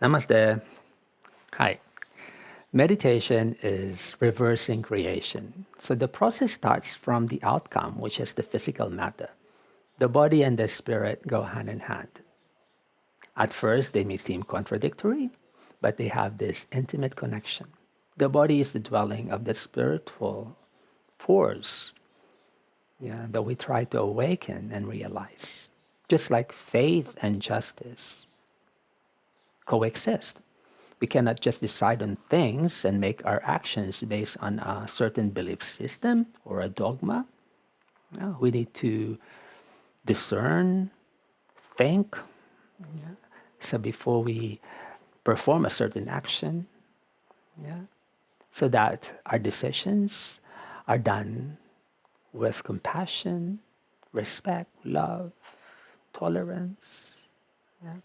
Namaste. Hi. Meditation is reversing creation. So the process starts from the outcome, which is the physical matter. The body and the spirit go hand in hand. At first, they may seem contradictory, but they have this intimate connection. The body is the dwelling of the spiritual force, that we try to awaken and realize. Just like faith and justice coexist. We cannot just decide on things and make our actions based on a certain belief system or a dogma. No, we need to discern, think. So before we perform a certain action, yeah, so that our decisions are done with compassion, respect, love, tolerance. Yeah.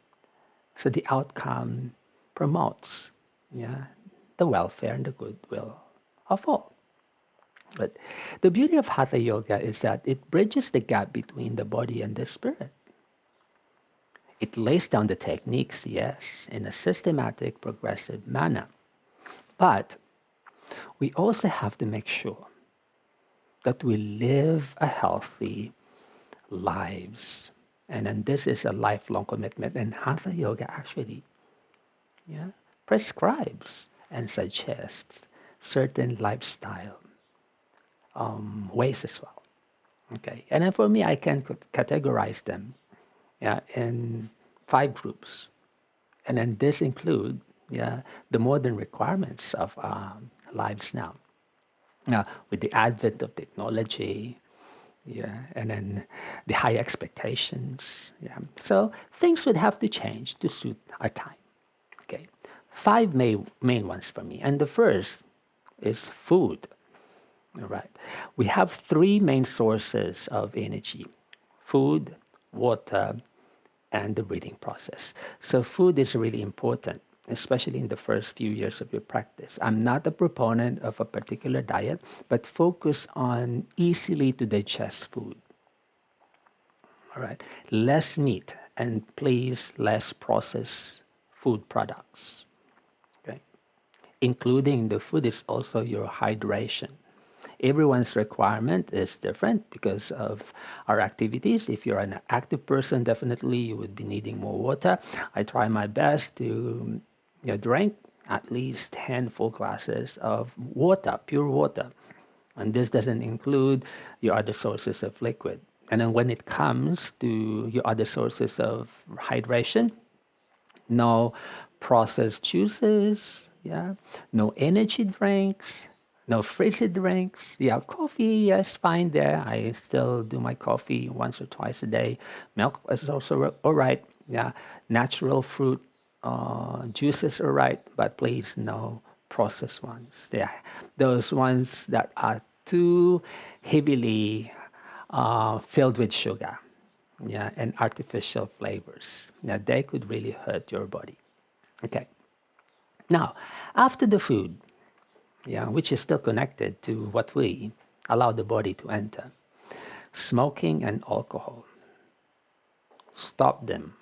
So the outcome promotes, yeah, the welfare and the goodwill of all. But the beauty of Hatha Yoga is that it bridges the gap between the body and the spirit. It lays down the techniques, yes, in a systematic, progressive manner. But we also have to make sure that we live a healthy lives. And then this is a lifelong commitment. And Hatha Yoga actually, yeah, prescribes and suggests certain lifestyle ways as well. Okay, and then for me, I can categorize them, yeah, in five groups, and then this include, yeah, the modern requirements of lives now. Now, with the advent of technology, yeah, and then the high expectations, yeah, so things would have to change to suit our time. Okay, five main ones for me, and the first is food. All right. We have three main sources of energy: food, water, and the breathing process. So, food is really important, especially in the first few years of your practice. I'm not a proponent of a particular diet, but focus on easily to digest food. All right. Less meat and please less processed food products. Okay. Including the food is also your hydration. Everyone's requirement is different because of our activities. If you're an active person, definitely you would be needing more water. I try my best to drink at least 10 full glasses of water, pure water. And this doesn't include your other sources of liquid. And then when it comes to your other sources of hydration, no processed juices, yeah, no energy drinks, no frizzy drinks. Yeah, coffee, yes, fine there. I still do my coffee once or twice a day. Milk is also all right. Yeah, natural fruit juices are right, but please no processed ones. Yeah, those ones that are too heavily filled with sugar, yeah, and artificial flavors. Yeah, they could really hurt your body. Okay. Now, after the food, yeah, which is still connected to what we allow the body to enter, smoking and alcohol. Stop them.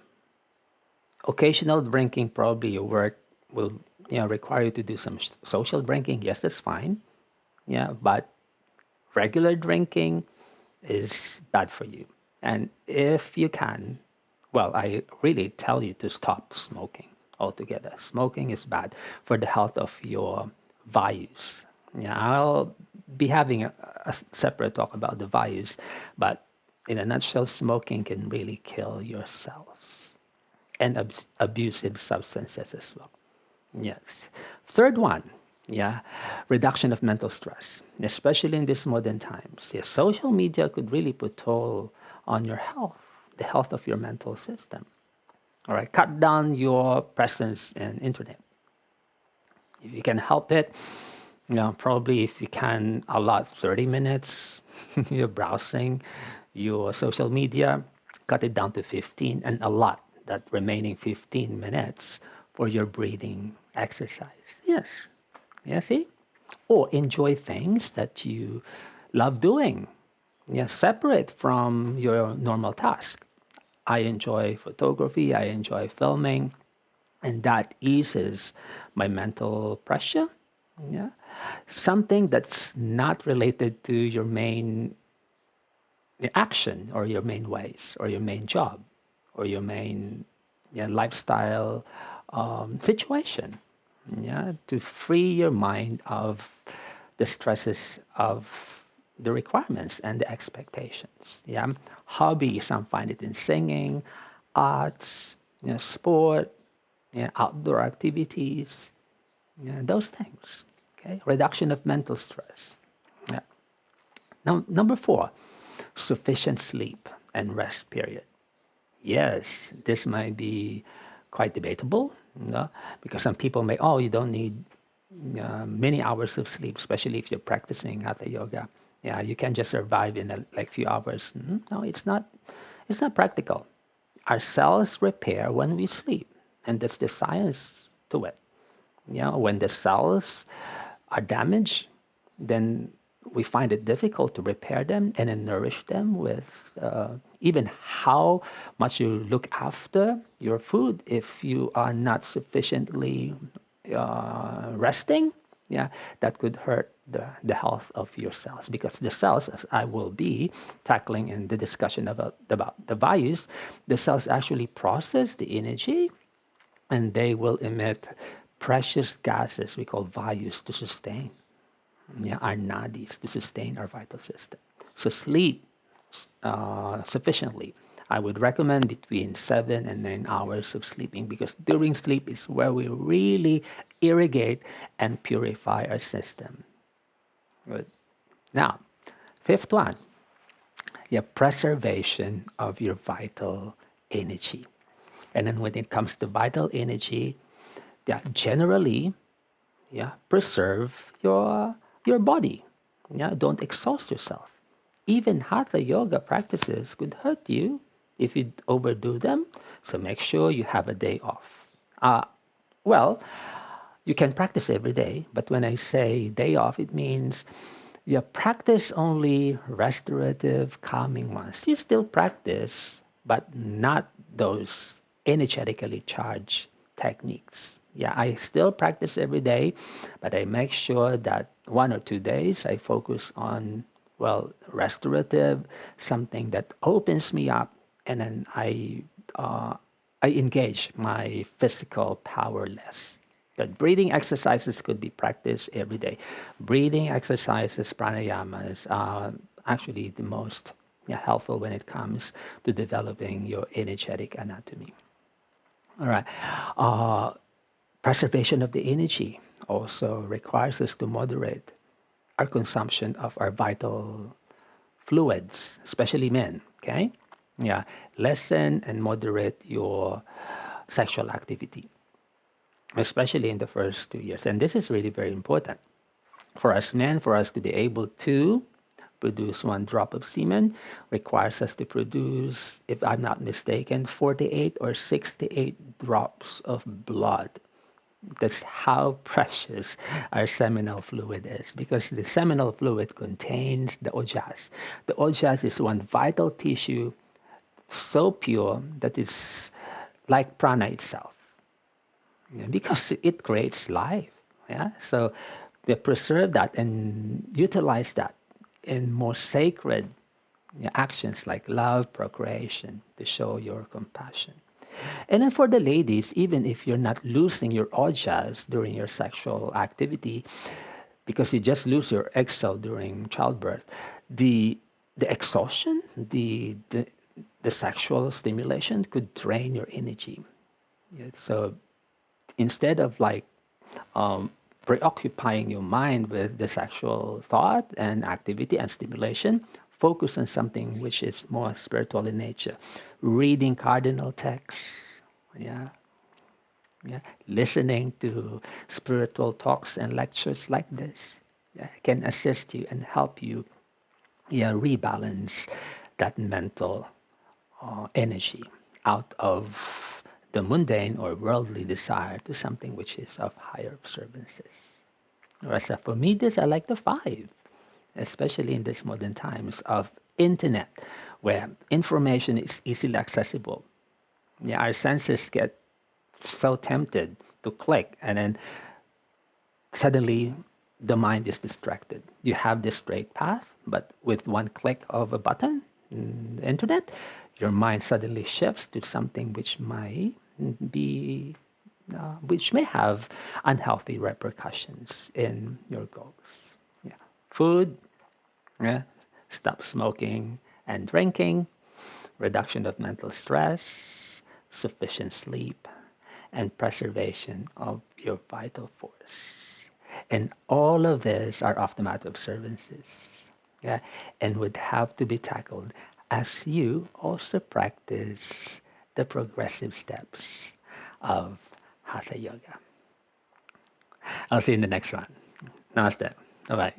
Occasional drinking, probably your work will require you to do some social drinking. Yes, that's fine. Yeah, but regular drinking is bad for you. And if you can, well, I really tell you to stop smoking altogether. Smoking is bad for the health of your values. Yeah, I'll be having a separate talk about the values, but in a nutshell, smoking can really kill your cells and abusive substances as well. Yes. Third one, yeah, reduction of mental stress, especially in these modern times. Yes, social media could really put toll on your health, the health of your mental system. All right, cut down your presence in internet if you can help it. Probably if you can allot 30 minutes, you're browsing your social media, cut it down to 15 and allot that remaining 15 minutes for your breathing exercise. Yes. Yeah, see? Or enjoy things that you love doing. Yeah, separate from your normal task. I enjoy photography, I enjoy filming. and that eases my mental pressure. Yeah, something that's not related to your main action or your main ways or your main job or your main, yeah, lifestyle situation. Yeah, to free your mind of the stresses of the requirements and the expectations. Yeah, hobbies, some find it in singing, arts, sport, outdoor activities, those things. Okay, reduction of mental stress. Yeah. Now, number four, sufficient sleep and rest period. Yes, this might be quite debatable, because some people may, oh, you don't need many hours of sleep, especially if you're practicing Hatha yoga. Yeah, you can just survive in like few hours. No, it's not. It's not practical. Our cells repair when we sleep, and that's the science to it. When the cells are damaged, then we find it difficult to repair them and then nourish them with even how much you look after your food. If you are not sufficiently resting, yeah, that could hurt the health of your cells, because the cells, as I will be tackling in the discussion about the values, the cells actually process the energy, and they will emit precious gases we call values to sustain, our nadis, to sustain our vital system. So sleep sufficiently. I would recommend between 7 and 9 hours of sleeping, because during sleep is where we really irrigate and purify our system. Good. Now, fifth one, preservation of your vital energy. And then when it comes to vital energy, generally, preserve your body. Don't exhaust yourself. Even hatha yoga practices could hurt you if you overdo them. So make sure you have a day off. Well, you can practice every day, but when I say day off, it means you practice only restorative, calming ones. You still practice, but not those energetically charged techniques. Yeah, I still practice every day, but I make sure that 1 or 2 days I focus on, well, restorative, something that opens me up, and then I engage my physical power less. But breathing exercises could be practiced every day. Breathing exercises, pranayamas, are actually the most helpful when it comes to developing your energetic anatomy. All right. Uh, Preservation of the energy also requires us to moderate our consumption of our vital fluids, especially men. Okay. Yeah. Lessen and moderate your sexual activity, especially in the first 2 years. And this is really very important for us men, for us to be able to produce 1 drop of semen requires us to produce, if I'm not mistaken, 48 or 68 drops of blood. That's how precious our seminal fluid is, because the seminal fluid contains the ojas. The ojas is one vital tissue so pure that it's like prana itself, because it creates life. Yeah, so they preserve that and utilize that in more sacred actions like love, procreation, to show your compassion. And then for the ladies, even if you're not losing your ojas during your sexual activity, because you just lose your egg cell during childbirth, the exhaustion, the sexual stimulation could drain your energy. Yeah, so instead of like preoccupying your mind with the sexual thought and activity and stimulation, focus on something which is more spiritual in nature. Reading cardinal texts, yeah, yeah, listening to spiritual talks and lectures like this, can assist you and help you, rebalance that mental energy out of the mundane or worldly desire to something which is of higher observances. Whereas for me, this I like the five, especially in these modern times of internet, where information is easily accessible. Yeah, our senses get so tempted to click, and then suddenly the mind is distracted. You have this straight path, but with one click of a button in the internet, your mind suddenly shifts to something which might be, which may have unhealthy repercussions in your goals. Yeah. Food, yeah, stop smoking and drinking, reduction of mental stress, sufficient sleep, and preservation of your vital force. And all of these are optimal observances, yeah, and would have to be tackled as you also practice the progressive steps of Hatha Yoga. I'll see you in the next one. Namaste. Bye bye.